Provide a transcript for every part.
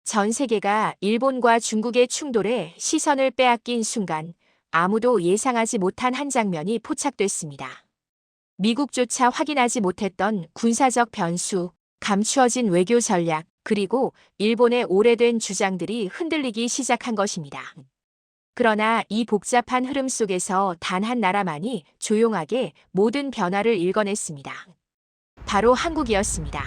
전 세계가 일본과 중국의 충돌에 시선을 빼앗긴 순간 아무도 예상하지 못한 한 장면이 포착됐습니다. 미국조차 확인하지 못했던 군사적 변수, 감추어진 외교 전략, 그리고 일본의 오래된 주장들이 흔들리기 시작한 것입니다. 그러나 이 복잡한 흐름 속에서 단 한 나라만이 조용하게 모든 변화를 읽어냈습니다. 바로 한국이었습니다.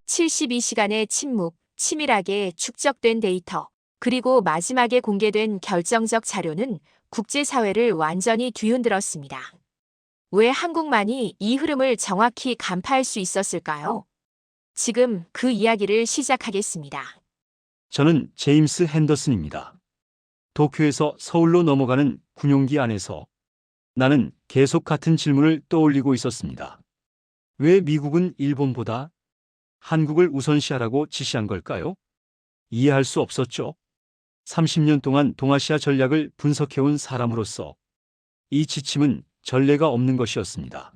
72시간의 침묵, 치밀하게 축적된 데이터, 그리고 마지막에 공개된 결정적 자료는 국제사회를 완전히 뒤흔들었습니다. 왜 한국만이 이 흐름을 정확히 간파할 수 있었을까요? 지금 그 이야기를 시작하겠습니다. 저는 제임스 핸더슨입니다. 도쿄에서 서울로 넘어가는 군용기 안에서 나는 계속 같은 질문을 떠올리고 있었습니다. 왜 미국은 일본보다 한국을 우선시하라고 지시한 걸까요? 이해할 수 없었죠. 30년 동안 동아시아 전략을 분석해온 사람으로서 이 지침은 전례가 없는 것이었습니다.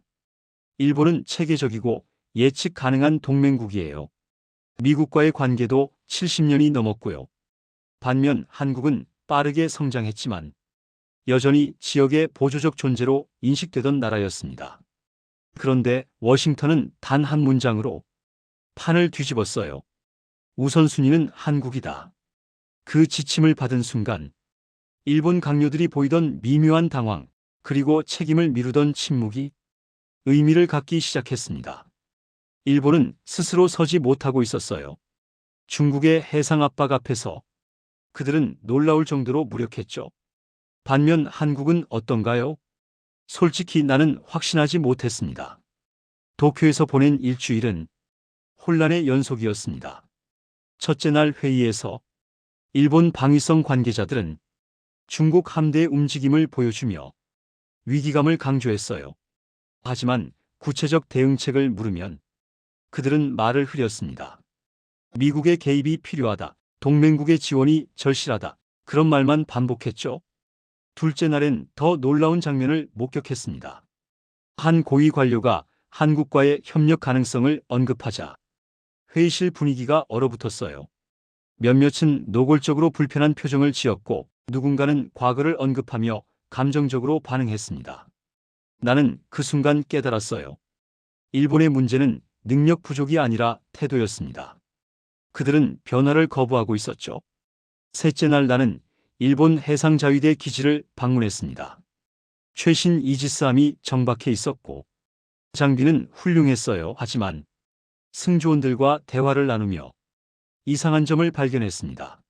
일본은 체계적이고 예측 가능한 동맹국이에요. 미국과의 관계도 70년이 넘었고요. 반면 한국은 빠르게 성장했지만 여전히 지역의 보조적 존재로 인식되던 나라였습니다. 그런데 워싱턴은 단 한 문장으로 판을 뒤집었어요. 우선순위는 한국이다. 그 지침을 받은 순간 일본 강요들이 보이던 미묘한 당황, 그리고 책임을 미루던 침묵이 의미를 갖기 시작했습니다. 일본은 스스로 서지 못하고 있었어요. 중국의 해상 압박 앞에서 그들은 놀라울 정도로 무력했죠. 반면 한국은 어떤가요? 솔직히 나는 확신하지 못했습니다. 도쿄에서 보낸 일주일은 혼란의 연속이었습니다. 첫째 날 회의에서 일본 방위성 관계자들은 중국 함대의 움직임을 보여주며 위기감을 강조했어요. 하지만 구체적 대응책을 물으면 그들은 말을 흐렸습니다. 미국의 개입이 필요하다. 동맹국의 지원이 절실하다. 그런 말만 반복했죠. 둘째 날엔 더 놀라운 장면을 목격했습니다. 한 고위 관료가 한국과의 협력 가능성을 언급하자 회의실 분위기가 얼어붙었어요. 몇몇은 노골적으로 불편한 표정을 지었고 누군가는 과거를 언급하며 감정적으로 반응했습니다. 나는 그 순간 깨달았어요. 일본의 문제는 능력 부족이 아니라 태도였습니다. 그들은 변화를 거부하고 있었죠. 셋째 날 나는 일본 해상자위대 기지를 방문했습니다. 최신 이지스함이 정박해 있었고 장비는 훌륭했어요. 하지만 승조원들과 대화를 나누며 이상한 점을 발견했습니다.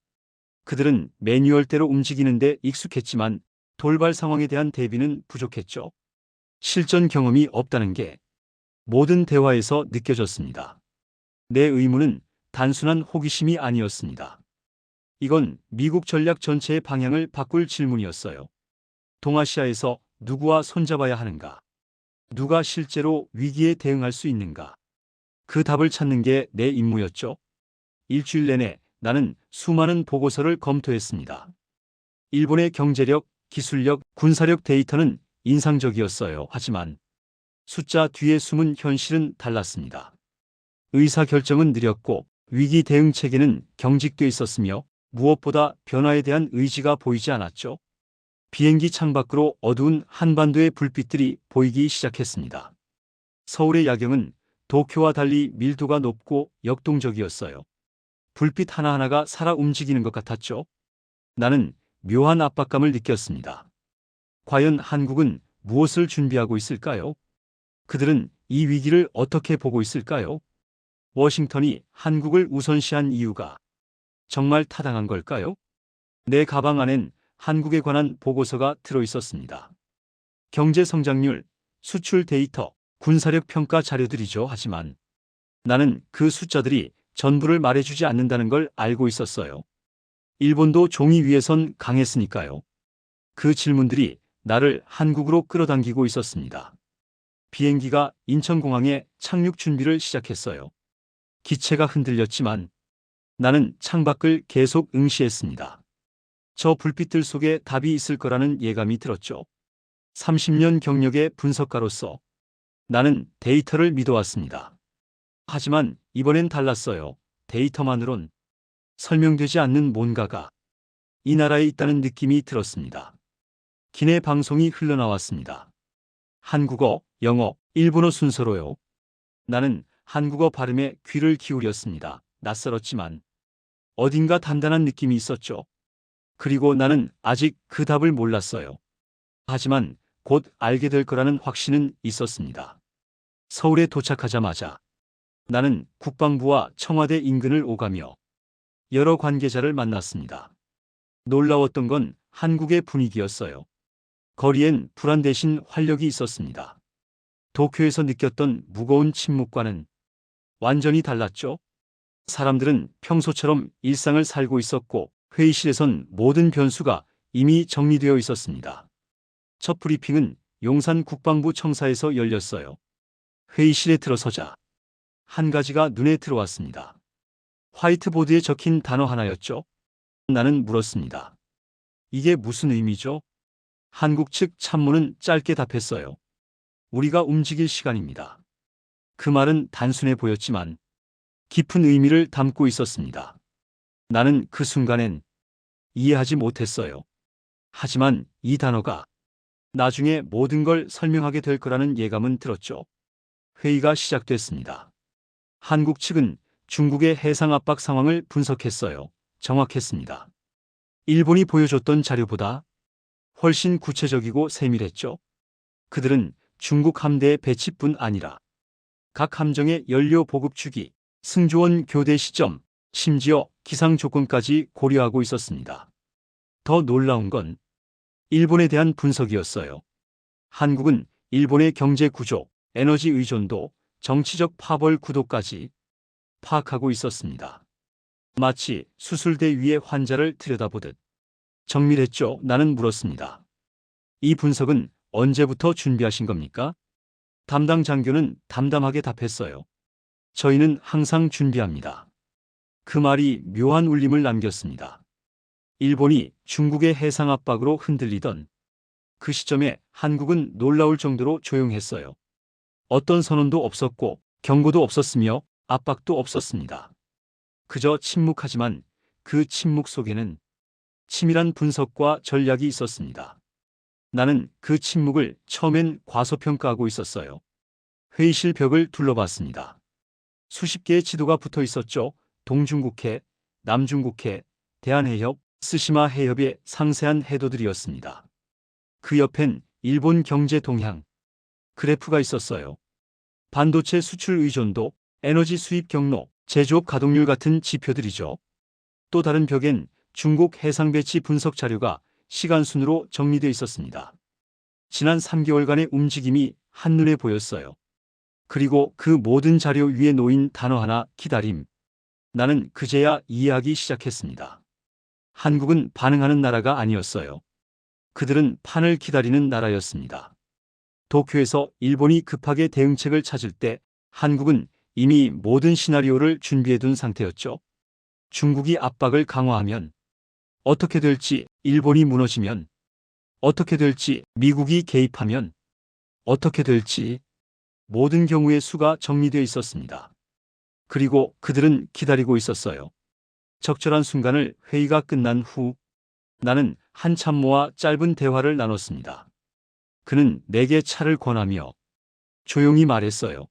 그들은 매뉴얼대로 움직이는데 익숙했지만 돌발 상황에 대한 대비는 부족했죠. 실전 경험이 없다는 게 모든 대화에서 느껴졌습니다. 내 의무는 단순한 호기심이 아니었습니다. 이건 미국 전략 전체의 방향을 바꿀 질문이었어요. 동아시아에서 누구와 손잡아야 하는가? 누가 실제로 위기에 대응할 수 있는가? 그 답을 찾는 게 내 임무였죠. 일주일 내내 나는 수많은 보고서를 검토했습니다. 일본의 경제력, 기술력, 군사력 데이터는 인상적이었어요. 하지만 숫자 뒤에 숨은 현실은 달랐습니다. 의사결정은 느렸고 위기 대응 체계는 경직돼 있었으며 무엇보다 변화에 대한 의지가 보이지 않았죠. 비행기 창밖으로 어두운 한반도의 불빛들이 보이기 시작했습니다. 서울의 야경은 도쿄와 달리 밀도가 높고 역동적이었어요. 불빛 하나하나가 살아 움직이는 것 같았죠. 나는 묘한 압박감을 느꼈습니다. 과연 한국은 무엇을 준비하고 있을까요? 그들은 이 위기를 어떻게 보고 있을까요? 워싱턴이 한국을 우선시한 이유가 정말 타당한 걸까요? 내 가방 안엔 한국에 관한 보고서가 들어 있었습니다. 경제 성장률, 수출 데이터, 군사력 평가 자료들이죠. 하지만 나는 그 숫자들이 전부를 말해주지 않는다는 걸 알고 있었어요. 일본도 종이 위에선 강했으니까요. 그 질문들이 나를 한국으로 끌어당기고 있었습니다. 비행기가 인천공항에 착륙 준비를 시작했어요. 기체가 흔들렸지만 나는 창밖을 계속 응시했습니다. 저 불빛들 속에 답이 있을 거라는 예감이 들었죠. 30년 경력의 분석가로서 나는 데이터를 믿어왔습니다. 하지만 이번엔 달랐어요. 데이터만으론 설명되지 않는 뭔가가 이 나라에 있다는 느낌이 들었습니다. 기내 방송이 흘러나왔습니다. 한국어, 영어, 일본어 순서로요. 나는 한국어 발음에 귀를 기울였습니다. 낯설었지만 어딘가 단단한 느낌이 있었죠. 그리고 나는 아직 그 답을 몰랐어요. 하지만 곧 알게 될 거라는 확신은 있었습니다. 서울에 도착하자마자 나는 국방부와 청와대 인근을 오가며 여러 관계자를 만났습니다. 놀라웠던 건 한국의 분위기였어요. 거리엔 불안 대신 활력이 있었습니다. 도쿄에서 느꼈던 무거운 침묵과는 완전히 달랐죠. 사람들은 평소처럼 일상을 살고 있었고 회의실에선 모든 변수가 이미 정리되어 있었습니다. 첫 브리핑은 용산 국방부 청사에서 열렸어요. 회의실에 들어서자 한 가지가 눈에 들어왔습니다. 화이트보드에 적힌 단어 하나였죠. 나는 물었습니다. 이게 무슨 의미죠? 한국 측 참모는 짧게 답했어요. 우리가 움직일 시간입니다. 그 말은 단순해 보였지만 깊은 의미를 담고 있었습니다. 나는 그 순간엔 이해하지 못했어요. 하지만 이 단어가 나중에 모든 걸 설명하게 될 거라는 예감은 들었죠. 회의가 시작됐습니다. 한국 측은 중국의 해상 압박 상황을 분석했어요. 정확했습니다. 일본이 보여줬던 자료보다 훨씬 구체적이고 세밀했죠. 그들은 중국 함대의 배치뿐 아니라 각 함정의 연료 보급 주기, 승조원 교대 시점, 심지어 기상 조건까지 고려하고 있었습니다. 더 놀라운 건 일본에 대한 분석이었어요. 한국은 일본의 경제 구조, 에너지 의존도, 정치적 파벌 구도까지 파악하고 있었습니다. 마치 수술대 위에 환자를 들여다보듯 정밀했죠. 나는 물었습니다. 이 분석은 언제부터 준비하신 겁니까? 담당 장교는 담담하게 답했어요. 저희는 항상 준비합니다. 그 말이 묘한 울림을 남겼습니다. 일본이 중국의 해상 압박으로 흔들리던 그 시점에 한국은 놀라울 정도로 조용했어요. 어떤 선언도 없었고 경고도 없었으며 압박도 없었습니다. 그저 침묵하지만 그 침묵 속에는 치밀한 분석과 전략이 있었습니다. 나는 그 침묵을 처음엔 과소평가하고 있었어요. 회의실 벽을 둘러봤습니다. 수십 개의 지도가 붙어 있었죠. 동중국해, 남중국해, 대한해협, 스시마 해협의 상세한 해도들이었습니다. 그 옆엔 일본 경제 동향 그래프가 있었어요. 반도체 수출 의존도, 에너지 수입 경로, 제조업 가동률 같은 지표들이죠. 또 다른 벽엔 중국 해상 배치 분석 자료가 시간순으로 정리되어 있었습니다. 지난 3개월간의 움직임이 한눈에 보였어요. 그리고 그 모든 자료 위에 놓인 단어 하나, 기다림. 나는 그제야 이해하기 시작했습니다. 한국은 반응하는 나라가 아니었어요. 그들은 판을 기다리는 나라였습니다. 도쿄에서 일본이 급하게 대응책을 찾을 때 한국은 이미 모든 시나리오를 준비해둔 상태였죠. 중국이 압박을 강화하면 어떻게 될지, 일본이 무너지면 어떻게 될지, 미국이 개입하면 어떻게 될지 모든 경우의 수가 정리되어 있었습니다. 그리고 그들은 기다리고 있었어요. 적절한 순간을 회의가 끝난 후 나는 한 참모와 짧은 대화를 나눴습니다. 그는 내게 차를 권하며 조용히 말했어요.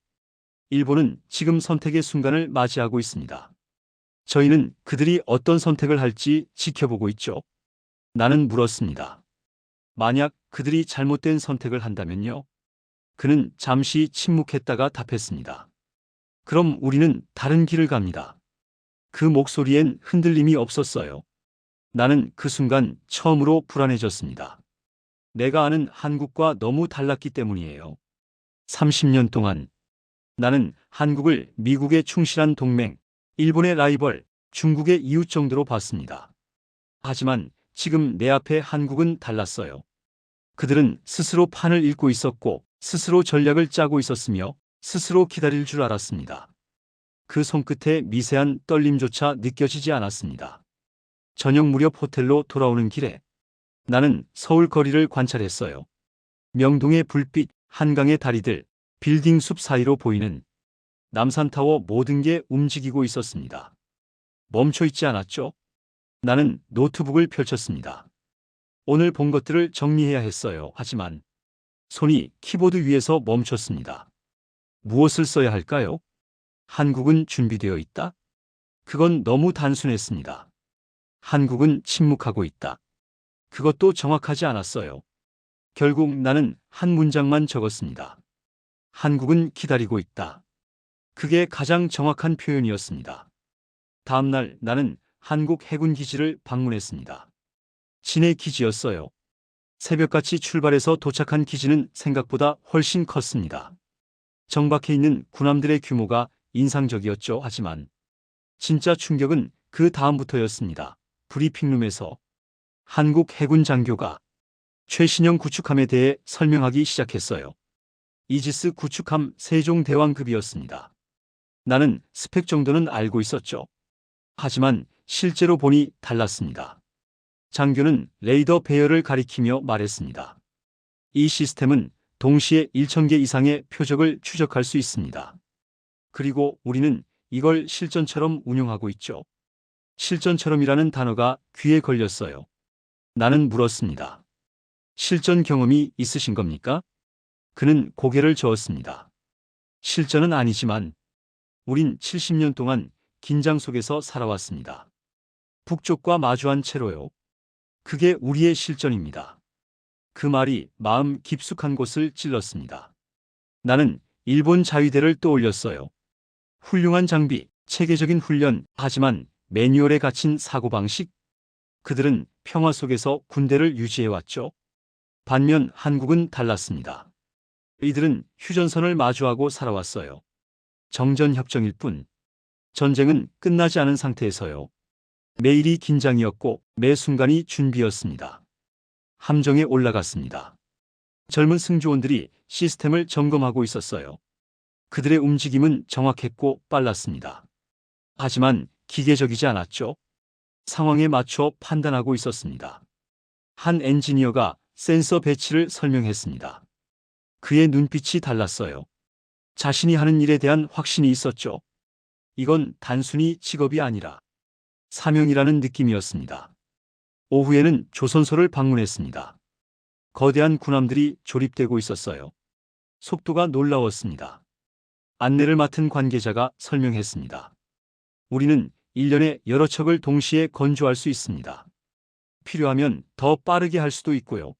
일본은 지금 선택의 순간을 맞이하고 있습니다. 저희는 그들이 어떤 선택을 할지 지켜보고 있죠. 나는 물었습니다. 만약 그들이 잘못된 선택을 한다면요? 그는 잠시 침묵했다가 답했습니다. 그럼 우리는 다른 길을 갑니다. 그 목소리엔 흔들림이 없었어요. 나는 그 순간 처음으로 불안해졌습니다. 내가 아는 한국과 너무 달랐기 때문이에요. 30년 동안 나는 한국을 미국의 충실한 동맹, 일본의 라이벌, 중국의 이웃 정도로 봤습니다. 하지만 지금 내 앞에 한국은 달랐어요. 그들은 스스로 판을 읽고 있었고 스스로 전략을 짜고 있었으며 스스로 기다릴 줄 알았습니다. 그 손끝에 미세한 떨림조차 느껴지지 않았습니다. 저녁 무렵 호텔로 돌아오는 길에 나는 서울 거리를 관찰했어요. 명동의 불빛, 한강의 다리들, 빌딩 숲 사이로 보이는 남산타워 모든 게 움직이고 있었습니다. 멈춰 있지 않았죠? 나는 노트북을 펼쳤습니다. 오늘 본 것들을 정리해야 했어요. 하지만 손이 키보드 위에서 멈췄습니다. 무엇을 써야 할까요? 한국은 준비되어 있다? 그건 너무 단순했습니다. 한국은 침묵하고 있다. 그것도 정확하지 않았어요. 결국 나는 한 문장만 적었습니다. 한국은 기다리고 있다. 그게 가장 정확한 표현이었습니다. 다음 날 나는 한국 해군 기지를 방문했습니다. 진해 기지였어요. 새벽같이 출발해서 도착한 기지는 생각보다 훨씬 컸습니다. 정박해 있는 군함들의 규모가 인상적이었죠. 하지만 진짜 충격은 그 다음부터였습니다. 브리핑룸에서 한국 해군 장교가 최신형 구축함에 대해 설명하기 시작했어요. 이지스 구축함 세종대왕급이었습니다. 나는 스펙 정도는 알고 있었죠. 하지만 실제로 보니 달랐습니다. 장교는 레이더 배열을 가리키며 말했습니다. 이 시스템은 동시에 1,000개 이상의 표적을 추적할 수 있습니다. 그리고 우리는 이걸 실전처럼 운용하고 있죠. 실전처럼이라는 단어가 귀에 걸렸어요. 나는 물었습니다. 실전 경험이 있으신 겁니까? 그는 고개를 저었습니다. 실전은 아니지만 우린 70년 동안 긴장 속에서 살아왔습니다. 북쪽과 마주한 채로요. 그게 우리의 실전입니다. 그 말이 마음 깊숙한 곳을 찔렀습니다. 나는 일본 자위대를 떠올렸어요. 훌륭한 장비, 체계적인 훈련, 하지만 매뉴얼에 갇힌 사고방식. 그들은 평화 속에서 군대를 유지해왔죠. 반면 한국은 달랐습니다. 이들은 휴전선을 마주하고 살아왔어요. 정전협정일 뿐. 전쟁은 끝나지 않은 상태에서요. 매일이 긴장이었고 매 순간이 준비였습니다. 함정에 올라갔습니다. 젊은 승조원들이 시스템을 점검하고 있었어요. 그들의 움직임은 정확했고 빨랐습니다. 하지만 기계적이지 않았죠. 상황에 맞춰 판단하고 있었습니다. 한 엔지니어가 센서 배치를 설명했습니다. 그의 눈빛이 달랐어요. 자신이 하는 일에 대한 확신이 있었죠. 이건 단순히 직업이 아니라 사명이라는 느낌이었습니다. 오후에는 조선소를 방문했습니다. 거대한 군함들이 조립되고 있었어요. 속도가 놀라웠습니다. 안내를 맡은 관계자가 설명했습니다. 우리는 1년에 여러 척을 동시에 건조할 수 있습니다. 필요하면 더 빠르게 할 수도 있고요.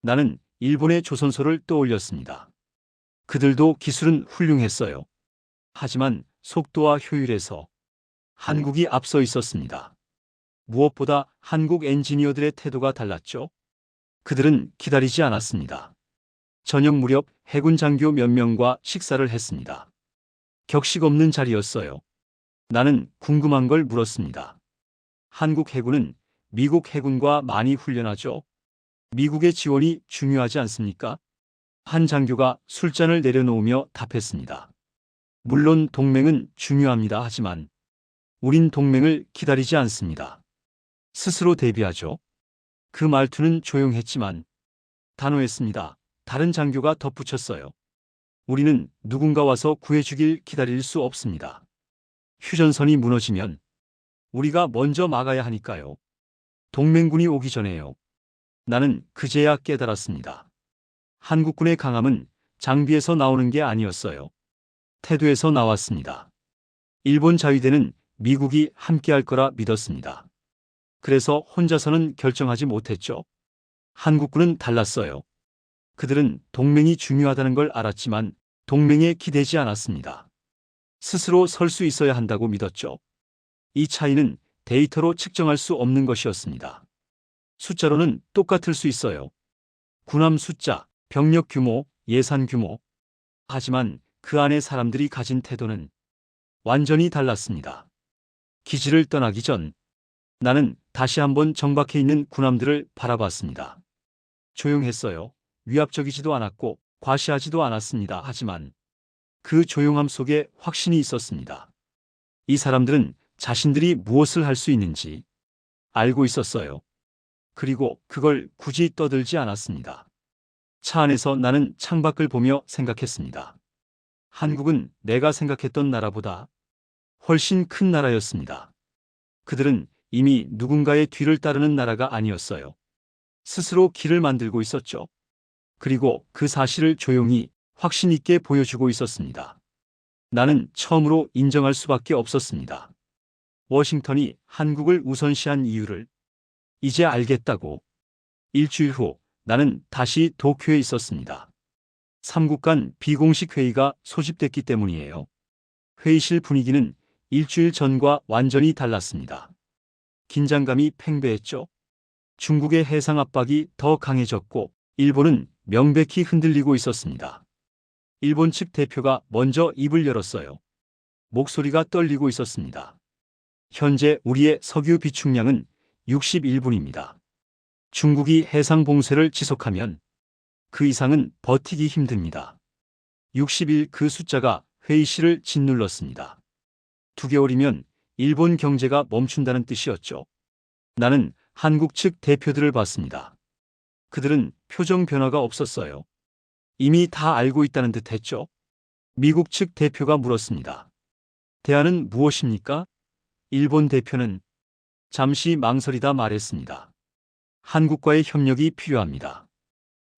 나는 일본의 조선소를 떠올렸습니다. 그들도 기술은 훌륭했어요. 하지만 속도와 효율에서 한국이 앞서 있었습니다. 무엇보다 한국 엔지니어들의 태도가 달랐죠. 그들은 기다리지 않았습니다. 저녁 무렵 해군 장교 몇 명과 식사를 했습니다. 격식 없는 자리였어요. 나는 궁금한 걸 물었습니다. 한국 해군은 미국 해군과 많이 훈련하죠? 미국의 지원이 중요하지 않습니까? 한 장교가 술잔을 내려놓으며 답했습니다. 물론 동맹은 중요합니다. 하지만 우린 동맹을 기다리지 않습니다. 스스로 대비하죠. 그 말투는 조용했지만 단호했습니다. 다른 장교가 덧붙였어요. 우리는 누군가 와서 구해주길 기다릴 수 없습니다. 휴전선이 무너지면 우리가 먼저 막아야 하니까요. 동맹군이 오기 전에요. 나는 그제야 깨달았습니다. 한국군의 강함은 장비에서 나오는 게 아니었어요. 태도에서 나왔습니다. 일본 자위대는 미국이 함께할 거라 믿었습니다. 그래서 혼자서는 결정하지 못했죠. 한국군은 달랐어요. 그들은 동맹이 중요하다는 걸 알았지만 동맹에 기대지 않았습니다. 스스로 설 수 있어야 한다고 믿었죠. 이 차이는 데이터로 측정할 수 없는 것이었습니다. 숫자로는 똑같을 수 있어요. 군함 숫자, 병력 규모, 예산 규모. 하지만 그 안에 사람들이 가진 태도는 완전히 달랐습니다. 기지를 떠나기 전 나는 다시 한번 정박해 있는 군함들을 바라봤습니다. 조용했어요. 위압적이지도 않았고 과시하지도 않았습니다. 하지만 그 조용함 속에 확신이 있었습니다. 이 사람들은 자신들이 무엇을 할 수 있는지 알고 있었어요. 그리고 그걸 굳이 떠들지 않았습니다. 차 안에서 나는 창밖을 보며 생각했습니다. 한국은 내가 생각했던 나라보다 훨씬 큰 나라였습니다. 그들은 이미 누군가의 뒤를 따르는 나라가 아니었어요. 스스로 길을 만들고 있었죠. 그리고 그 사실을 조용히 확신 있게 보여주고 있었습니다. 나는 처음으로 인정할 수밖에 없었습니다. 워싱턴이 한국을 우선시한 이유를 이제 알겠다고. 일주일 후 나는 다시 도쿄에 있었습니다. 3국 간 비공식 회의가 소집됐기 때문이에요. 회의실 분위기는 일주일 전과 완전히 달랐습니다. 긴장감이 팽배했죠. 중국의 해상 압박이 더 강해졌고 일본은 명백히 흔들리고 있었습니다. 일본 측 대표가 먼저 입을 열었어요. 목소리가 떨리고 있었습니다. 현재 우리의 석유 비축량은 61분입니다. 중국이 해상 봉쇄를 지속하면 그 이상은 버티기 힘듭니다. 60일 그 숫자가 회의실을 짓눌렀습니다. 2개월이면 일본 경제가 멈춘다는 뜻이었죠. 나는 한국 측 대표들을 봤습니다. 그들은 표정 변화가 없었어요. 이미 다 알고 있다는 듯 했죠. 미국 측 대표가 물었습니다. 대안은 무엇입니까? 일본 대표는 잠시 망설이다 말했습니다. 한국과의 협력이 필요합니다.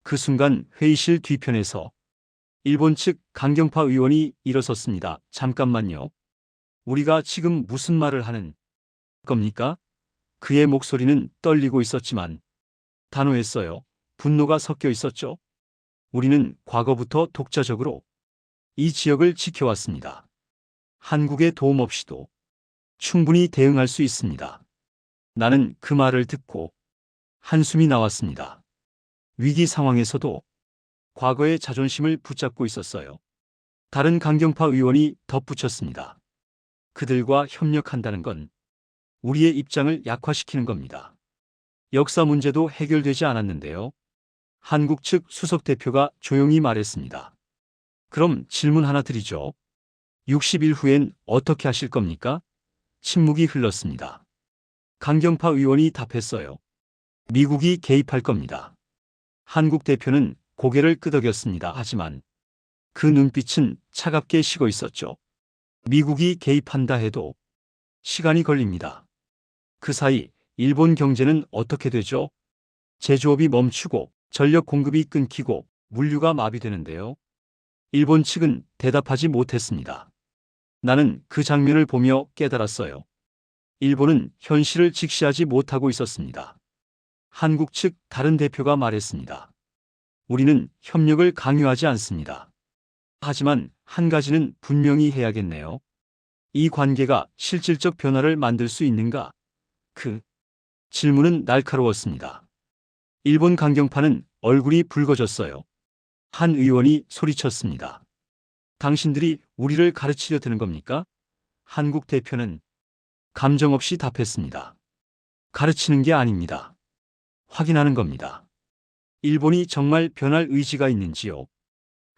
그 순간 회의실 뒤편에서 일본 측 강경파 의원이 일어섰습니다. 잠깐만요. 우리가 지금 무슨 말을 하는 겁니까? 그의 목소리는 떨리고 있었지만 단호했어요. 분노가 섞여 있었죠. 우리는 과거부터 독자적으로 이 지역을 지켜왔습니다. 한국의 도움 없이도 충분히 대응할 수 있습니다. 나는 그 말을 듣고 한숨이 나왔습니다. 위기 상황에서도 과거의 자존심을 붙잡고 있었어요. 다른 강경파 의원이 덧붙였습니다. 그들과 협력한다는 건 우리의 입장을 약화시키는 겁니다. 역사 문제도 해결되지 않았는데요. 한국 측 수석 대표가 조용히 말했습니다. 그럼 질문 하나 드리죠. 60일 후엔 어떻게 하실 겁니까? 침묵이 흘렀습니다. 강경파 의원이 답했어요. 미국이 개입할 겁니다. 한국 대표는 고개를 끄덕였습니다. 하지만 그 눈빛은 차갑게 식어 있었죠. 미국이 개입한다 해도 시간이 걸립니다. 그 사이 일본 경제는 어떻게 되죠? 제조업이 멈추고 전력 공급이 끊기고 물류가 마비되는데요. 일본 측은 대답하지 못했습니다. 나는 그 장면을 보며 깨달았어요. 일본은 현실을 직시하지 못하고 있었습니다. 한국 측 다른 대표가 말했습니다. 우리는 협력을 강요하지 않습니다. 하지만 한 가지는 분명히 해야겠네요. 이 관계가 실질적 변화를 만들 수 있는가? 그 질문은 날카로웠습니다. 일본 강경파는 얼굴이 붉어졌어요. 한 의원이 소리쳤습니다. 당신들이 우리를 가르치려 드는 겁니까? 한국 대표는 감정 없이 답했습니다. 가르치는 게 아닙니다. 확인하는 겁니다. 일본이 정말 변할 의지가 있는지요?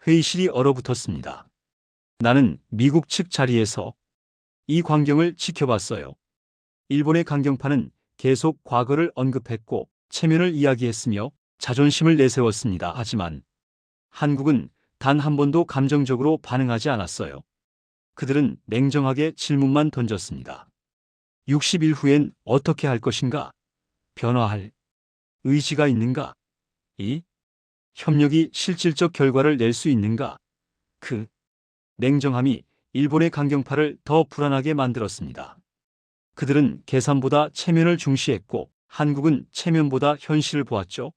회의실이 얼어붙었습니다. 나는 미국 측 자리에서 이 광경을 지켜봤어요. 일본의 강경파는 계속 과거를 언급했고 체면을 이야기했으며 자존심을 내세웠습니다. 하지만 한국은 단 한 번도 감정적으로 반응하지 않았어요. 그들은 냉정하게 질문만 던졌습니다. 60일 후엔 어떻게 할 것인가? 변화할 의지가 있는가? 이 협력이 실질적 결과를 낼 수 있는가? 그 냉정함이 일본의 강경파를 더 불안하게 만들었습니다. 그들은 계산보다 체면을 중시했고 한국은 체면보다 현실을 보았죠.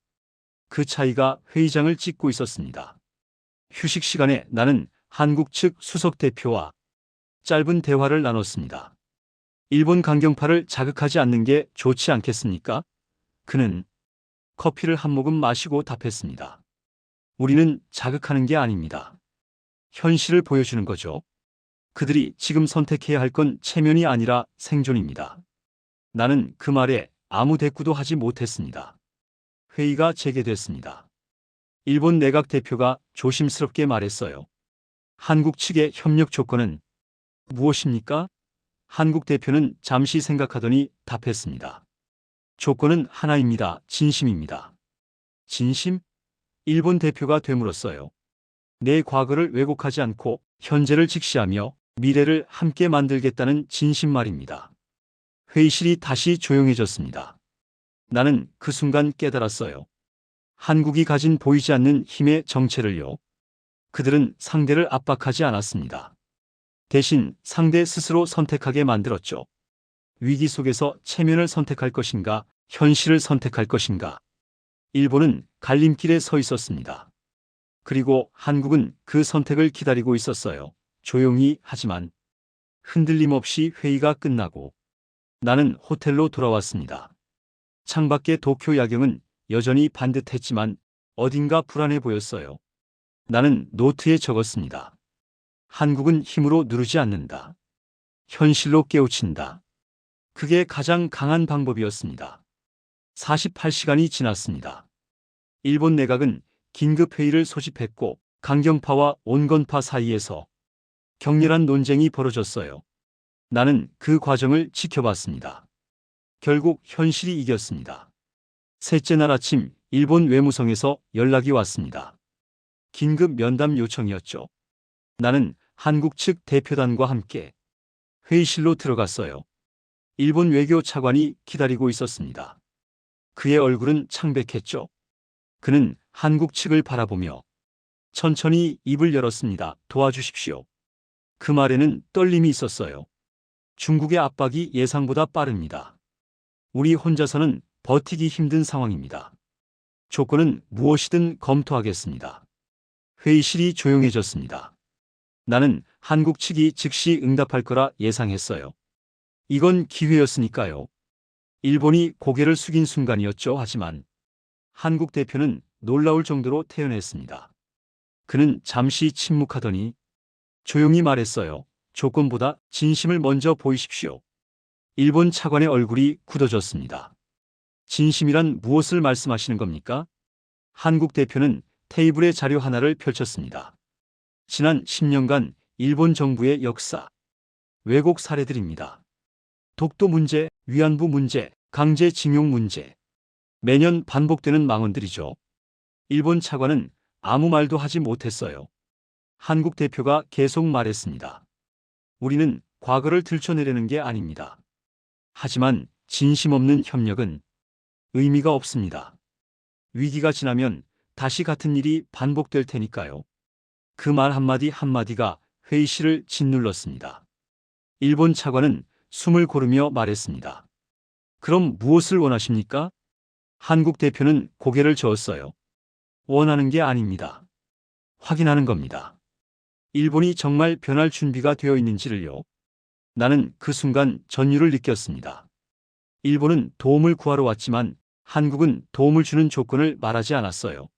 그 차이가 회의장을 찍고 있었습니다. 휴식 시간에 나는 한국 측 수석 대표와 짧은 대화를 나눴습니다. 일본 강경파를 자극하지 않는 게 좋지 않겠습니까? 그는 커피를 한 모금 마시고 답했습니다. 우리는 자극하는 게 아닙니다. 현실을 보여주는 거죠. 그들이 지금 선택해야 할 건 체면이 아니라 생존입니다. 나는 그 말에 아무 대꾸도 하지 못했습니다. 회의가 재개됐습니다. 일본 내각 대표가 조심스럽게 말했어요. 한국 측의 협력 조건은 무엇입니까? 한국 대표는 잠시 생각하더니 답했습니다. 조건은 하나입니다. 진심입니다. 진심? 일본 대표가 되물었어요. 내 과거를 왜곡하지 않고 현재를 직시하며 미래를 함께 만들겠다는 진심 말입니다. 회의실이 다시 조용해졌습니다. 나는 그 순간 깨달았어요. 한국이 가진 보이지 않는 힘의 정체를요. 그들은 상대를 압박하지 않았습니다. 대신 상대 스스로 선택하게 만들었죠. 위기 속에서 체면을 선택할 것인가, 현실을 선택할 것인가. 일본은 갈림길에 서 있었습니다. 그리고 한국은 그 선택을 기다리고 있었어요. 조용히 하지만 흔들림 없이 회의가 끝나고 나는 호텔로 돌아왔습니다. 창밖의 도쿄 야경은 여전히 반듯했지만 어딘가 불안해 보였어요. 나는 노트에 적었습니다. 한국은 힘으로 누르지 않는다. 현실로 깨우친다. 그게 가장 강한 방법이었습니다. 48시간이 지났습니다. 일본 내각은 긴급회의를 소집했고 강경파와 온건파 사이에서 격렬한 논쟁이 벌어졌어요. 나는 그 과정을 지켜봤습니다. 결국 현실이 이겼습니다. 셋째 날 아침 일본 외무성에서 연락이 왔습니다. 긴급 면담 요청이었죠. 나는 한국 측 대표단과 함께 회의실로 들어갔어요. 일본 외교 차관이 기다리고 있었습니다. 그의 얼굴은 창백했죠. 그는 한국 측을 바라보며 천천히 입을 열었습니다. 도와주십시오. 그 말에는 떨림이 있었어요. 중국의 압박이 예상보다 빠릅니다. 우리 혼자서는 버티기 힘든 상황입니다. 조건은 무엇이든 검토하겠습니다. 회의실이 조용해졌습니다. 나는 한국 측이 즉시 응답할 거라 예상했어요. 이건 기회였으니까요. 일본이 고개를 숙인 순간이었죠. 하지만 한국 대표는 놀라울 정도로 태연했습니다. 그는 잠시 침묵하더니 조용히 말했어요. 조건보다 진심을 먼저 보이십시오. 일본 차관의 얼굴이 굳어졌습니다. 진심이란 무엇을 말씀하시는 겁니까? 한국 대표는 테이블에 자료 하나를 펼쳤습니다. 지난 10년간 일본 정부의 역사, 왜곡 사례들입니다. 독도 문제, 위안부 문제, 강제징용 문제. 매년 반복되는 망언들이죠. 일본 차관은 아무 말도 하지 못했어요. 한국 대표가 계속 말했습니다. 우리는 과거를 들춰내려는 게 아닙니다. 하지만 진심 없는 협력은 의미가 없습니다. 위기가 지나면 다시 같은 일이 반복될 테니까요. 그 말 한마디 한마디가 회의실을 짓눌렀습니다. 일본 차관은 숨을 고르며 말했습니다. 그럼 무엇을 원하십니까? 한국 대표는 고개를 저었어요. 원하는 게 아닙니다. 확인하는 겁니다. 일본이 정말 변할 준비가 되어 있는지를요. 나는 그 순간 전율을 느꼈습니다. 일본은 도움을 구하러 왔지만 한국은 도움을 주는 조건을 말하지 않았어요.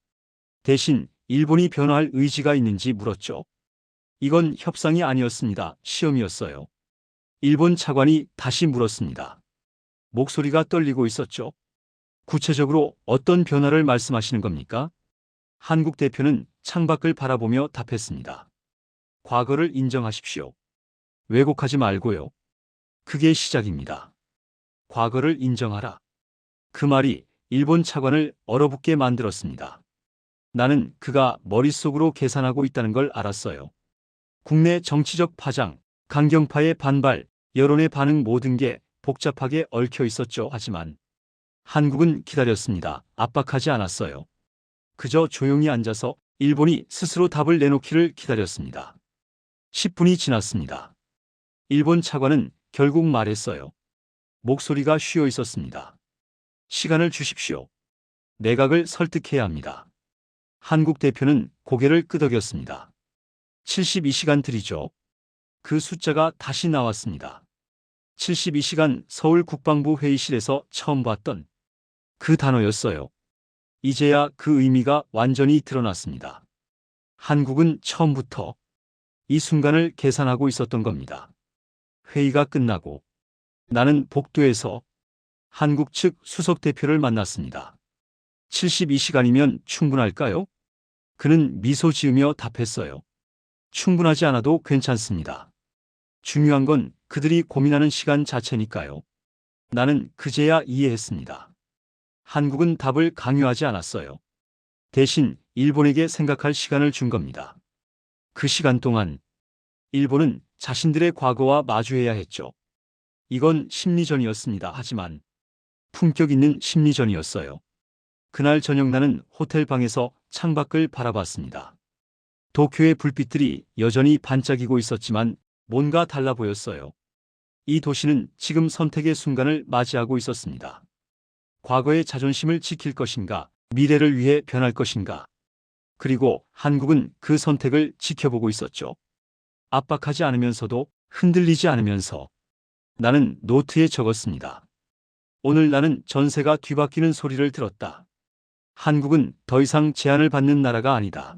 대신 일본이 변화할 의지가 있는지 물었죠. 이건 협상이 아니었습니다. 시험이었어요. 일본 차관이 다시 물었습니다. 목소리가 떨리고 있었죠. 구체적으로 어떤 변화를 말씀하시는 겁니까? 한국 대표는 창밖을 바라보며 답했습니다. 과거를 인정하십시오. 왜곡하지 말고요. 그게 시작입니다. 과거를 인정하라. 그 말이 일본 차관을 얼어붙게 만들었습니다. 나는 그가 머릿속으로 계산하고 있다는 걸 알았어요. 국내 정치적 파장, 강경파의 반발, 여론의 반응 모든 게 복잡하게 얽혀 있었죠. 하지만 한국은 기다렸습니다. 압박하지 않았어요. 그저 조용히 앉아서 일본이 스스로 답을 내놓기를 기다렸습니다. 10분이 지났습니다. 일본 차관은 결국 말했어요. 목소리가 쉬어 있었습니다. 시간을 주십시오. 내각을 설득해야 합니다. 한국 대표는 고개를 끄덕였습니다. 72시간 들이죠. 그 숫자가 다시 나왔습니다. 72시간 서울 국방부 회의실에서 처음 봤던 그 단어였어요. 이제야 그 의미가 완전히 드러났습니다. 한국은 처음부터 이 순간을 계산하고 있었던 겁니다. 회의가 끝나고 나는 복도에서 한국 측 수석 대표를 만났습니다. 72시간이면 충분할까요? 그는 미소 지으며 답했어요. 충분하지 않아도 괜찮습니다. 중요한 건 그들이 고민하는 시간 자체니까요. 나는 그제야 이해했습니다. 한국은 답을 강요하지 않았어요. 대신 일본에게 생각할 시간을 준 겁니다. 그 시간 동안 일본은 자신들의 과거와 마주해야 했죠. 이건 심리전이었습니다. 하지만 품격 있는 심리전이었어요. 그날 저녁 나는 호텔 방에서 창밖을 바라봤습니다. 도쿄의 불빛들이 여전히 반짝이고 있었지만 뭔가 달라 보였어요. 이 도시는 지금 선택의 순간을 맞이하고 있었습니다. 과거의 자존심을 지킬 것인가, 미래를 위해 변할 것인가. 그리고 한국은 그 선택을 지켜보고 있었죠. 압박하지 않으면서도 흔들리지 않으면서 나는 노트에 적었습니다. 오늘 나는 전세가 뒤바뀌는 소리를 들었다. 한국은 더 이상 제한을 받는 나라가 아니다.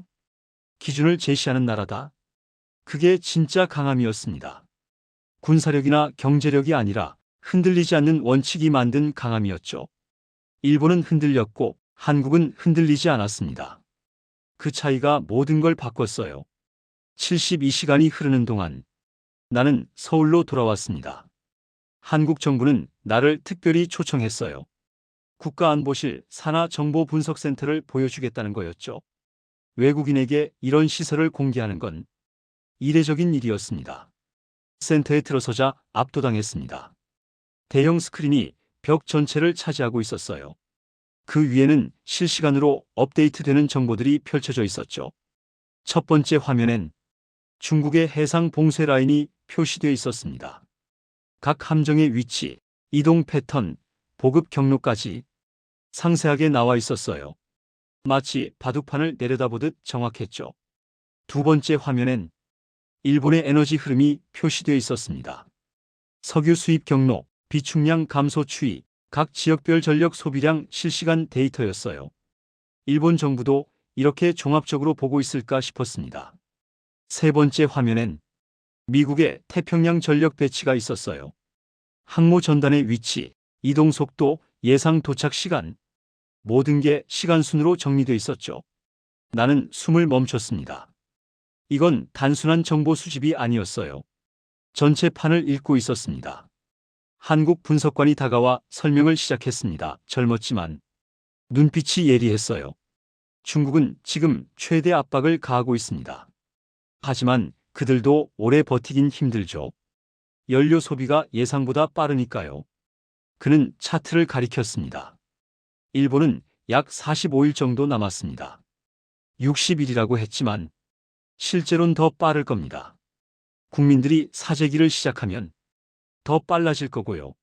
기준을 제시하는 나라다. 그게 진짜 강함이었습니다. 군사력이나 경제력이 아니라 흔들리지 않는 원칙이 만든 강함이었죠. 일본은 흔들렸고 한국은 흔들리지 않았습니다. 그 차이가 모든 걸 바꿨어요. 72시간이 흐르는 동안 나는 서울로 돌아왔습니다. 한국 정부는 나를 특별히 초청했어요. 국가안보실 산하정보분석센터를 보여주겠다는 거였죠. 외국인에게 이런 시설을 공개하는 건 이례적인 일이었습니다. 센터에 들어서자 압도당했습니다. 대형 스크린이 벽 전체를 차지하고 있었어요. 그 위에는 실시간으로 업데이트되는 정보들이 펼쳐져 있었죠. 첫 번째 화면엔 중국의 해상 봉쇄 라인이 표시되어 있었습니다. 각 함정의 위치, 이동 패턴, 보급 경로까지 상세하게 나와 있었어요. 마치 바둑판을 내려다보듯 정확했죠. 두 번째 화면엔 일본의 에너지 흐름이 표시되어 있었습니다. 석유 수입 경로, 비축량 감소 추이, 각 지역별 전력 소비량 실시간 데이터였어요. 일본 정부도 이렇게 종합적으로 보고 있을까 싶었습니다. 세 번째 화면엔 미국의 태평양 전력 배치가 있었어요. 항모 전단의 위치, 이동 속도, 예상 도착 시간, 모든 게 시간순으로 정리되어 있었죠. 나는 숨을 멈췄습니다. 이건 단순한 정보 수집이 아니었어요. 전체 판을 읽고 있었습니다. 한국 분석관이 다가와 설명을 시작했습니다. 젊었지만 눈빛이 예리했어요. 중국은 지금 최대 압박을 가하고 있습니다. 하지만 그들도 오래 버티긴 힘들죠. 연료 소비가 예상보다 빠르니까요. 그는 차트를 가리켰습니다. 일본은 약 45일 정도 남았습니다. 60일이라고 했지만 실제로는 더 빠를 겁니다. 국민들이 사재기를 시작하면 더 빨라질 거고요.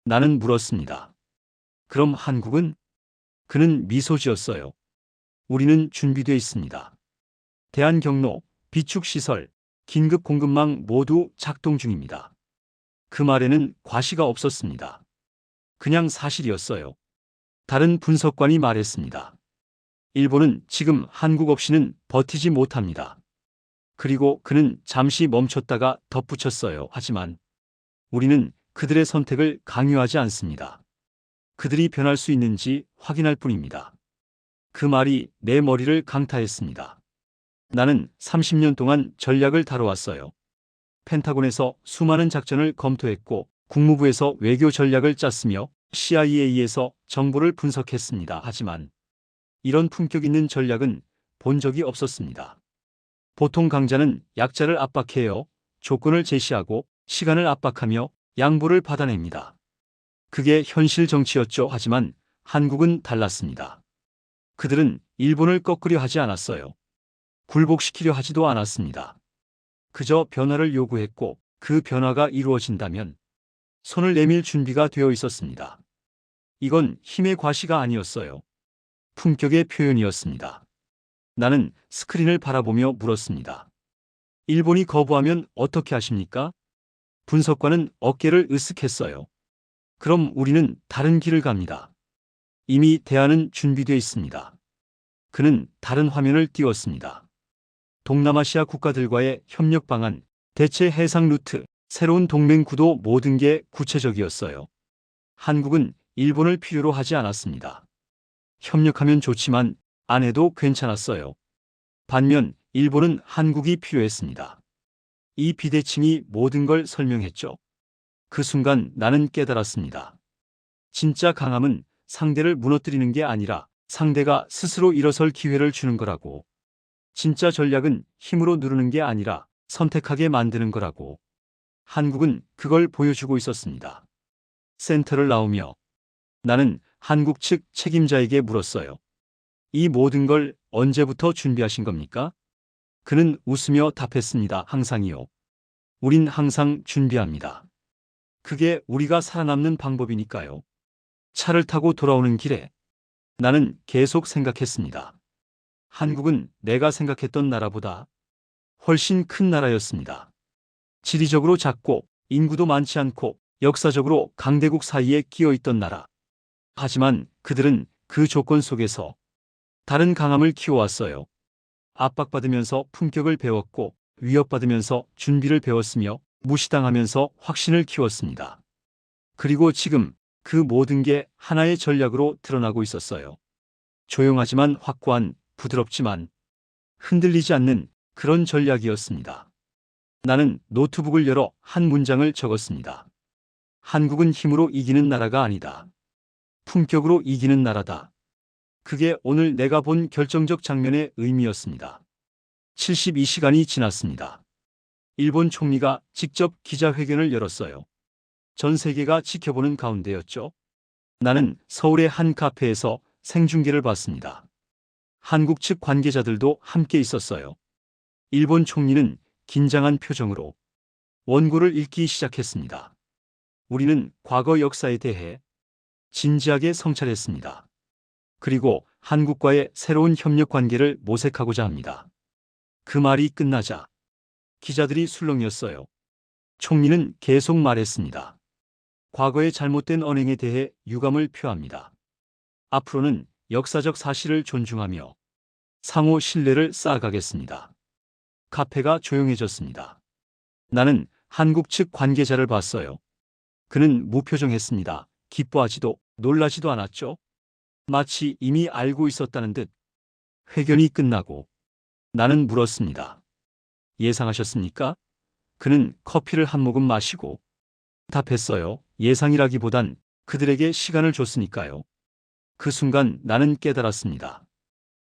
나는 물었습니다. 그럼 한국은? 그는 미소 지었어요. 우리는 준비되어 있습니다. 대한 경로, 비축 시설, 긴급 공급망 모두 작동 중입니다. 그 말에는 과시가 없었습니다. 그냥 사실이었어요. 다른 분석관이 말했습니다. 일본은 지금 한국 없이는 버티지 못합니다. 그리고 그는 잠시 멈췄다가 덧붙였어요. 하지만 우리는 그들의 선택을 강요하지 않습니다. 그들이 변할 수 있는지 확인할 뿐입니다. 그 말이 내 머리를 강타했습니다. 나는 30년 동안 전략을 다뤄왔어요. 펜타곤에서 수많은 작전을 검토했고 국무부에서 외교 전략을 짰으며 CIA에서 정보를 분석했습니다. 하지만 이런 품격 있는 전략은 본 적이 없었습니다. 보통 강자는 약자를 압박해요. 조건을 제시하고 시간을 압박하며 양보를 받아냅니다. 그게 현실 정치였죠. 하지만 한국은 달랐습니다. 그들은 일본을 꺾으려 하지 않았어요. 굴복시키려 하지도 않았습니다. 그저 변화를 요구했고 그 변화가 이루어진다면 손을 내밀 준비가 되어 있었습니다. 이건 힘의 과시가 아니었어요. 품격의 표현이었습니다. 나는 스크린을 바라보며 물었습니다. 일본이 거부하면 어떻게 하십니까? 분석관은 어깨를 으쓱했어요. 그럼 우리는 다른 길을 갑니다. 이미 대안은 준비되어 있습니다. 그는 다른 화면을 띄웠습니다. 동남아시아 국가들과의 협력 방안, 대체 해상 루트, 새로운 동맹 구도 모든 게 구체적이었어요. 한국은 일본을 필요로 하지 않았습니다. 협력하면 좋지만 안 해도 괜찮았어요. 반면 일본은 한국이 필요했습니다. 이 비대칭이 모든 걸 설명했죠. 그 순간 나는 깨달았습니다. 진짜 강함은 상대를 무너뜨리는 게 아니라 상대가 스스로 일어설 기회를 주는 거라고. 진짜 전략은 힘으로 누르는 게 아니라 선택하게 만드는 거라고. 한국은 그걸 보여주고 있었습니다. 센터를 나오며 나는 한국 측 책임자에게 물었어요. 이 모든 걸 언제부터 준비하신 겁니까? 그는 웃으며 답했습니다. 항상이요. 우린 항상 준비합니다. 그게 우리가 살아남는 방법이니까요. 차를 타고 돌아오는 길에 나는 계속 생각했습니다. 한국은 내가 생각했던 나라보다 훨씬 큰 나라였습니다. 지리적으로 작고 인구도 많지 않고 역사적으로 강대국 사이에 끼어 있던 나라. 하지만 그들은 그 조건 속에서 다른 강함을 키워왔어요. 압박받으면서 품격을 배웠고 위협받으면서 준비를 배웠으며 무시당하면서 확신을 키웠습니다. 그리고 지금 그 모든 게 하나의 전략으로 드러나고 있었어요. 조용하지만 확고한, 부드럽지만 흔들리지 않는 그런 전략이었습니다. 나는 노트북을 열어 한 문장을 적었습니다. 한국은 힘으로 이기는 나라가 아니다. 품격으로 이기는 나라다. 그게 오늘 내가 본 결정적 장면의 의미였습니다. 72시간이 지났습니다. 일본 총리가 직접 기자회견을 열었어요. 전 세계가 지켜보는 가운데였죠. 나는 서울의 한 카페에서 생중계를 봤습니다. 한국 측 관계자들도 함께 있었어요. 일본 총리는 긴장한 표정으로 원고를 읽기 시작했습니다. 우리는 과거 역사에 대해 진지하게 성찰했습니다. 그리고 한국과의 새로운 협력 관계를 모색하고자 합니다. 그 말이 끝나자 기자들이 술렁였어요. 총리는 계속 말했습니다. 과거의 잘못된 언행에 대해 유감을 표합니다. 앞으로는 역사적 사실을 존중하며 상호 신뢰를 쌓아가겠습니다. 카페가 조용해졌습니다. 나는 한국 측 관계자를 봤어요. 그는 무표정했습니다. 기뻐하지도 놀라지도 않았죠. 마치 이미 알고 있었다는 듯. 회견이 끝나고 나는 물었습니다. 예상하셨습니까? 그는 커피를 한 모금 마시고 답했어요. 예상이라기보단 그들에게 시간을 줬으니까요. 그 순간 나는 깨달았습니다.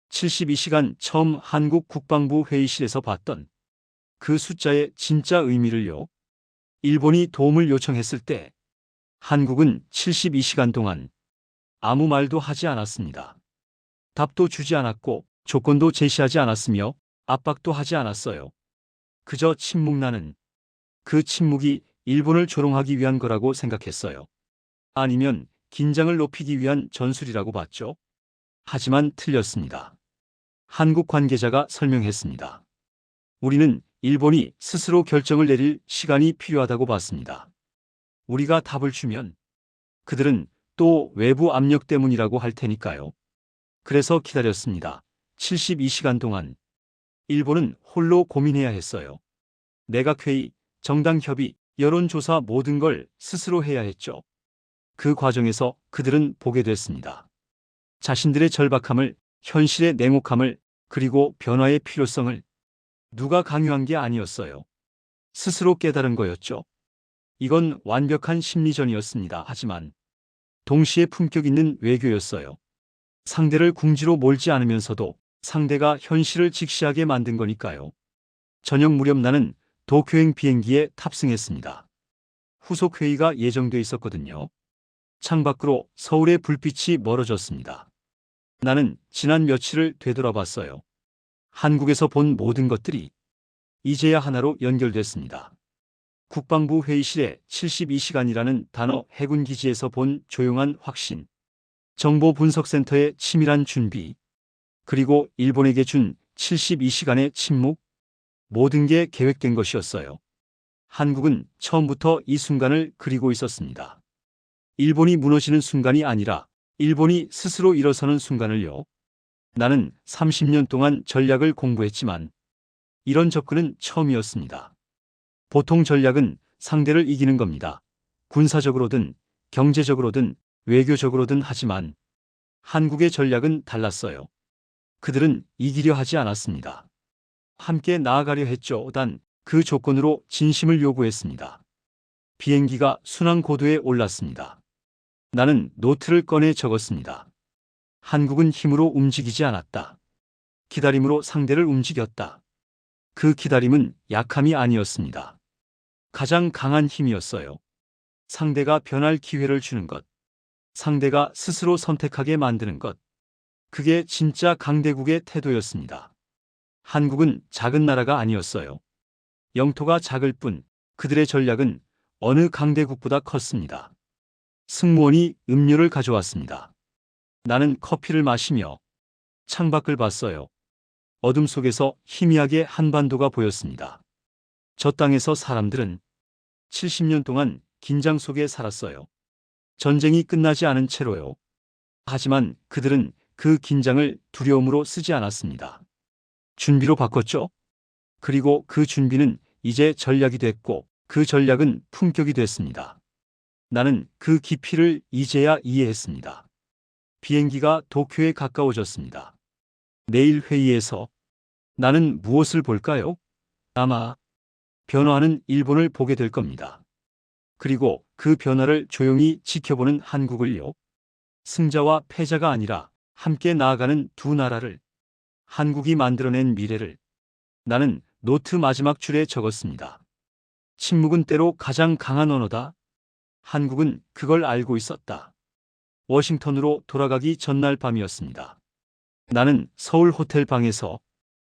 72시간 처음 한국 국방부 회의실에서 봤던 그 숫자의 진짜 의미를요. 일본이 도움을 요청했을 때 한국은 72시간 동안 아무 말도 하지 않았습니다. 답도 주지 않았고 조건도 제시하지 않았으며 압박도 하지 않았어요. 그저 침묵. 그 침묵이 일본을 조롱하기 위한 거라고 생각했어요. 아니면 긴장을 높이기 위한 전술이라고 봤죠. 하지만 틀렸습니다. 한국 관계자가 설명했습니다. 우리는 일본이 스스로 결정을 내릴 시간이 필요하다고 봤습니다. 우리가 답을 주면 그들은 또 외부 압력 때문이라고 할 테니까요. 그래서 기다렸습니다. 72시간 동안 일본은 홀로 고민해야 했어요. 내각회의, 정당협의, 여론조사 모든 걸 스스로 해야 했죠. 그 과정에서 그들은 보게 됐습니다. 자신들의 절박함을, 현실의 냉혹함을, 그리고 변화의 필요성을 누가 강요한 게 아니었어요. 스스로 깨달은 거였죠. 이건 완벽한 심리전이었습니다. 하지만 동시에 품격 있는 외교였어요. 상대를 궁지로 몰지 않으면서도 상대가 현실을 직시하게 만든 거니까요. 저녁 무렵 나는 도쿄행 비행기에 탑승했습니다. 후속 회의가 예정돼 있었거든요. 창밖으로 서울의 불빛이 멀어졌습니다. 나는 지난 며칠을 되돌아봤어요. 한국에서 본 모든 것들이 이제야 하나로 연결됐습니다. 국방부 회의실에 72시간이라는 단어, 해군 기지에서 본 조용한 확신, 정보 분석센터의 치밀한 준비, 그리고 일본에게 준 72시간의 침묵, 모든 게 계획된 것이었어요. 한국은 처음부터 이 순간을 그리고 있었습니다. 일본이 무너지는 순간이 아니라 일본이 스스로 일어서는 순간을요. 나는 30년 동안 전략을 공부했지만 이런 접근은 처음이었습니다. 보통 전략은 상대를 이기는 겁니다. 군사적으로든 경제적으로든 외교적으로든. 하지만 한국의 전략은 달랐어요. 그들은 이기려 하지 않았습니다. 함께 나아가려 했죠. 단 그 조건으로 진심을 요구했습니다. 비행기가 순항 고도에 올랐습니다. 나는 노트를 꺼내 적었습니다. 한국은 힘으로 움직이지 않았다. 기다림으로 상대를 움직였다. 그 기다림은 약함이 아니었습니다. 가장 강한 힘이었어요. 상대가 변할 기회를 주는 것. 상대가 스스로 선택하게 만드는 것. 그게 진짜 강대국의 태도였습니다. 한국은 작은 나라가 아니었어요. 영토가 작을 뿐 그들의 전략은 어느 강대국보다 컸습니다. 승무원이 음료를 가져왔습니다. 나는 커피를 마시며 창밖을 봤어요. 어둠 속에서 희미하게 한반도가 보였습니다. 저 땅에서 사람들은 70년 동안 긴장 속에 살았어요. 전쟁이 끝나지 않은 채로요. 하지만 그들은 그 긴장을 두려움으로 쓰지 않았습니다. 준비로 바꿨죠. 그리고 그 준비는 이제 전략이 됐고 그 전략은 품격이 됐습니다. 나는 그 깊이를 이제야 이해했습니다. 비행기가 도쿄에 가까워졌습니다. 내일 회의에서 나는 무엇을 볼까요? 아마 변화하는 일본을 보게 될 겁니다. 그리고 그 변화를 조용히 지켜보는 한국을요. 승자와 패자가 아니라 함께 나아가는 두 나라를, 한국이 만들어낸 미래를. 나는 노트 마지막 줄에 적었습니다. 침묵은 때로 가장 강한 언어다. 한국은 그걸 알고 있었다. 워싱턴으로 돌아가기 전날 밤이었습니다. 나는 서울 호텔 방에서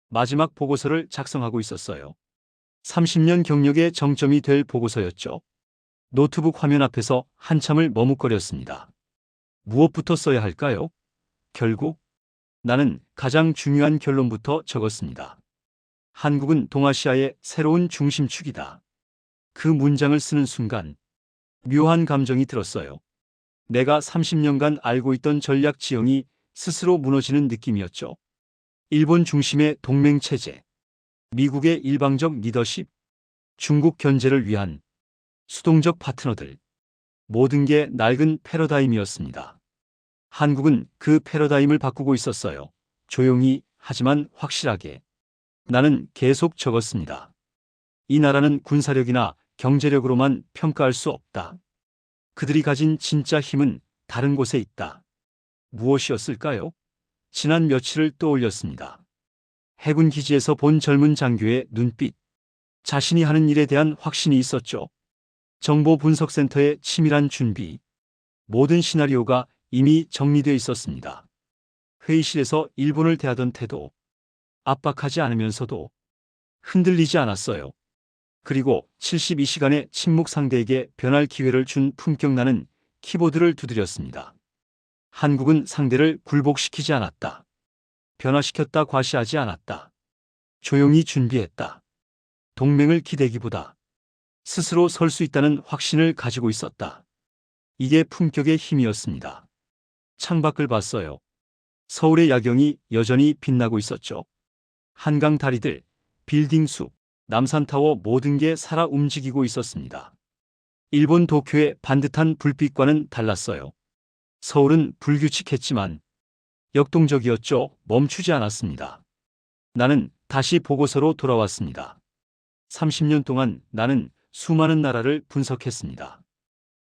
마지막 보고서를 작성하고 있었어요. 30년 경력의 정점이 될 보고서였죠. 노트북 화면 앞에서 한참을 머뭇거렸습니다. 무엇부터 써야 할까요? 결국 나는 가장 중요한 결론부터 적었습니다. 한국은 동아시아의 새로운 중심축이다. 그 문장을 쓰는 순간 묘한 감정이 들었어요. 내가 30년간 알고 있던 전략 지형이 스스로 무너지는 느낌이었죠. 일본 중심의 동맹체제, 미국의 일방적 리더십, 중국 견제를 위한 수동적 파트너들, 모든 게 낡은 패러다임이었습니다. 한국은 그 패러다임을 바꾸고 있었어요. 조용히 하지만 확실하게. 나는 계속 적었습니다. 이 나라는 군사력이나 경제력으로만 평가할 수 없다. 그들이 가진 진짜 힘은 다른 곳에 있다. 무엇이었을까요? 지난 며칠을 떠올렸습니다. 해군 기지에서 본 젊은 장교의 눈빛. 자신이 하는 일에 대한 확신이 있었죠. 정보 분석센터의 치밀한 준비. 모든 시나리오가 이미 정리되어 있었습니다. 회의실에서 일본을 대하던 태도. 압박하지 않으면서도 흔들리지 않았어요. 그리고 72시간의 침묵 상대에게 변할 기회를 준 품격나는 키보드를 두드렸습니다. 한국은 상대를 굴복시키지 않았다. 변화시켰다 과시하지 않았다. 조용히 준비했다. 동맹을 기대기보다 스스로 설 수 있다는 확신을 가지고 있었다. 이게 품격의 힘이었습니다. 창밖을 봤어요. 서울의 야경이 여전히 빛나고 있었죠. 한강 다리들, 빌딩 숲, 남산타워 모든 게 살아 움직이고 있었습니다. 일본 도쿄의 반듯한 불빛과는 달랐어요. 서울은 불규칙했지만 역동적이었죠. 멈추지 않았습니다. 나는 다시 보고서로 돌아왔습니다. 30년 동안 나는 수많은 나라를 분석했습니다.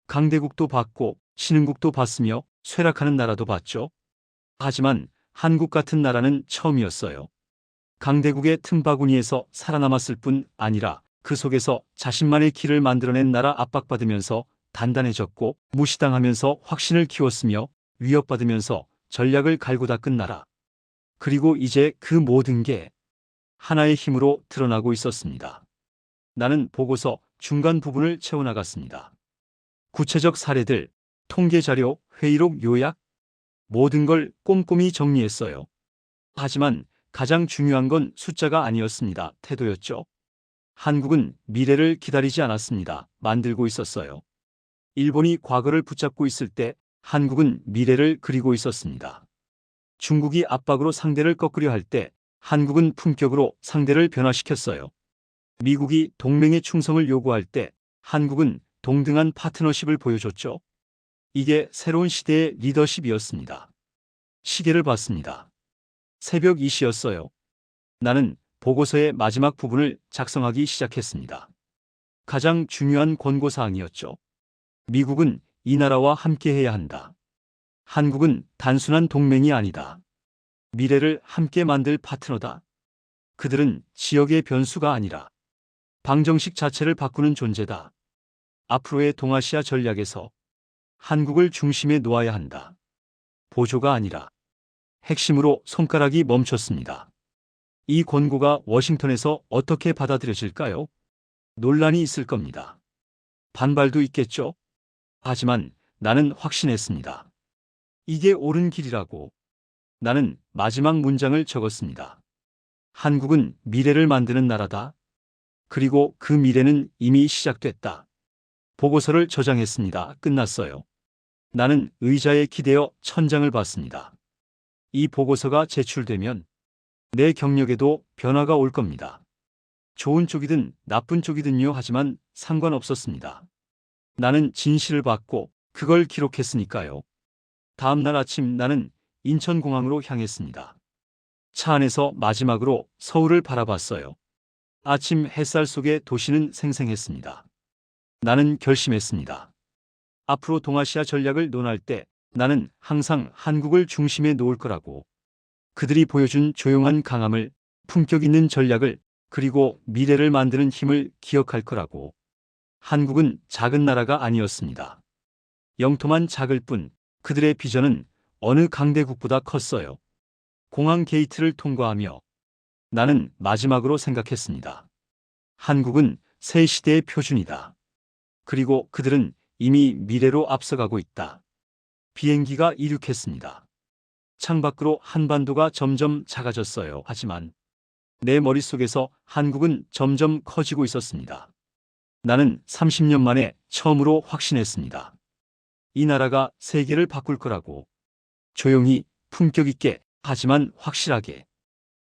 강대국도 봤고 신흥국도 봤으며 쇠락하는 나라도 봤죠. 하지만 한국 같은 나라는 처음이었어요. 강대국의 틈바구니에서 살아남았을 뿐 아니라 그 속에서 자신만의 길을 만들어낸 나라 압박받으면서 단단해졌고 무시당하면서 확신을 키웠으며 위협받으면서 전략을 갈고 닦은 나라. 그리고 이제 그 모든 게 하나의 힘으로 드러나고 있었습니다. 나는 보고서 중간 부분을 채워나갔습니다. 구체적 사례들, 통계 자료, 회의록 요약, 모든 걸 꼼꼼히 정리했어요. 하지만 가장 중요한 건 숫자가 아니었습니다. 태도였죠. 한국은 미래를 기다리지 않았습니다. 만들고 있었어요. 일본이 과거를 붙잡고 있을 때 한국은 미래를 그리고 있었습니다. 중국이 압박으로 상대를 꺾으려 할 때 한국은 품격으로 상대를 변화시켰어요. 미국이 동맹의 충성을 요구할 때 한국은 동등한 파트너십을 보여줬죠. 이게 새로운 시대의 리더십이었습니다. 시계를 봤습니다. 새벽 2시였어요. 나는 보고서의 마지막 부분을 작성하기 시작했습니다. 가장 중요한 권고사항이었죠. 미국은 이 나라와 함께해야 한다. 한국은 단순한 동맹이 아니다. 미래를 함께 만들 파트너다. 그들은 지역의 변수가 아니라 방정식 자체를 바꾸는 존재다. 앞으로의 동아시아 전략에서 한국을 중심에 놓아야 한다. 보조가 아니라 핵심으로 손가락이 멈췄습니다. 이 권고가 워싱턴에서 어떻게 받아들여질까요? 논란이 있을 겁니다. 반발도 있겠죠? 하지만 나는 확신했습니다. 이게 옳은 길이라고. 나는 마지막 문장을 적었습니다. 한국은 미래를 만드는 나라다. 그리고 그 미래는 이미 시작됐다. 보고서를 저장했습니다. 끝났어요. 나는 의자에 기대어 천장을 봤습니다. 이 보고서가 제출되면 내 경력에도 변화가 올 겁니다. 좋은 쪽이든 나쁜 쪽이든요. 하지만 상관없었습니다. 나는 진실을 받고 그걸 기록했으니까요. 다음 날 아침 나는 인천공항으로 향했습니다. 차 안에서 마지막으로 서울을 바라봤어요. 아침 햇살 속에 도시는 생생했습니다. 나는 결심했습니다. 앞으로 동아시아 전략을 논할 때 나는 항상 한국을 중심에 놓을 거라고. 그들이 보여준 조용한 강함을, 품격 있는 전략을, 그리고 미래를 만드는 힘을 기억할 거라고. 한국은 작은 나라가 아니었습니다. 영토만 작을 뿐 그들의 비전은 어느 강대국보다 컸어요. 공항 게이트를 통과하며 나는 마지막으로 생각했습니다. 한국은 새 시대의 표준이다. 그리고 그들은 이미 미래로 앞서가고 있다. 비행기가 이륙했습니다. 창밖으로 한반도가 점점 작아졌어요. 하지만 내 머릿속에서 한국은 점점 커지고 있었습니다. 나는 30년 만에 처음으로 확신했습니다. 이 나라가 세계를 바꿀 거라고. 조용히, 품격 있게, 하지만 확실하게.